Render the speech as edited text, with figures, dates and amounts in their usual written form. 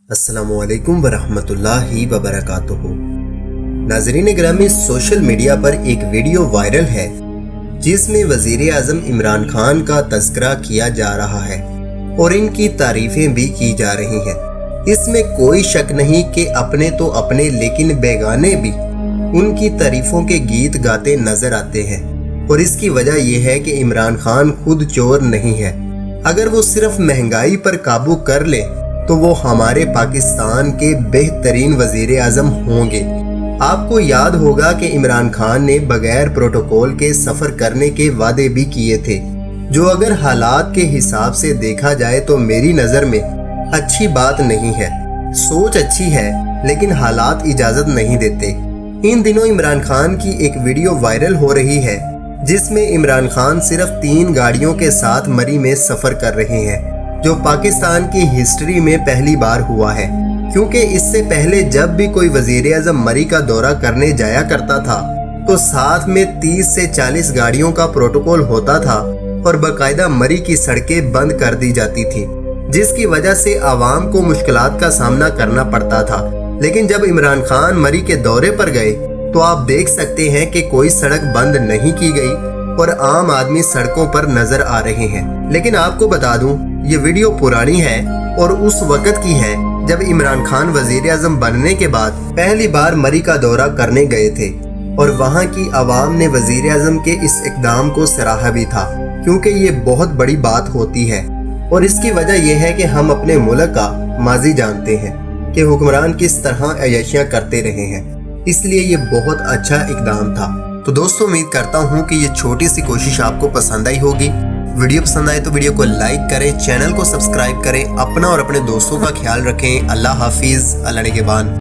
अस्सलाम वालेकुम वरहमतुल्लाहि वबरकातुहू। नाज़रीन ग्रामी, सोशल मीडिया पर एक वीडियो वायरल है जिसमें वज़ीर आज़म इमरान खान का तज़किरा किया जा रहा है और इनकी तारीफ़ें भी की जा रही हैं। इसमें कोई शक नहीं कि अपने तो अपने लेकिन बेगाने भी उनकी तारीफ़ों के गीत गाते नज़र आते हैं। और इसकी वजह यह है कि इमरान खान खुद चोर नहीं है। अगर वो सिर्फ महंगाई पर काबू कर ले तो वो हमारे पाकिस्तान के बेहतरीन वज़ीर आज़म होंगे। आपको याद होगा कि इमरान खान ने बगैर प्रोटोकॉल के सफ़र करने के वादे भी किए थे, जो अगर हालात के हिसाब से देखा जाए तो मेरी नज़र में अच्छी बात नहीं है। सोच अच्छी है लेकिन हालात इजाज़त नहीं देते। इन दिनों इमरान खान की एक वीडियो वायरल हो रही है जिसमें इमरान खान सिर्फ 3 गाड़ियों के साथ मरी में सफ़र कर रहे हैं, जो पाकिस्तान की हिस्ट्री में पहली बार हुआ है। क्योंकि इससे पहले जब भी कोई वज़ीर आज़म मरी का दौरा करने जाया करता था तो साथ में 30 से 40 गाड़ियों का प्रोटोकॉल होता था और बाकायदा मरी की सड़कें बंद कर दी जाती थी, जिसकी वजह से आवाम को मुश्किलात का सामना करना पड़ता था। लेकिन जब इमरान खान मरी के दौरे पर गए तो आप देख सकते हैं कि कोई सड़क बंद नहीं की गई और आम आदमी सड़कों पर नजर आ रहे हैं। लेकिन आपको बता दूं, ये वीडियो पुरानी है और उस वक़्त की है जब इमरान खान वज़ीर आज़म बनने के बाद पहली बार मरी का दौरा करने गए थे और वहां की आवाम ने वज़ीर आज़म के इस इक़दाम को सराहा भी था, क्योंकि ये बहुत बड़ी बात होती है। और इसकी वजह यह है कि हम अपने मुल्क का माजी जानते हैं कि हुक्मरान किस तरह अय्याशियां करते रहे हैं, इसलिए ये बहुत अच्छा इक़दाम था। तो दोस्तों, उम्मीद करता हूँ कि ये छोटी सी कोशिश आपको पसंद आई होगी। वीडियो पसंद आए तो वीडियो को लाइक करें, चैनल को सब्सक्राइब करें, अपना और अपने दोस्तों का ख्याल रखें। अल्लाह हाफिज़, अल्लाह निगहबान।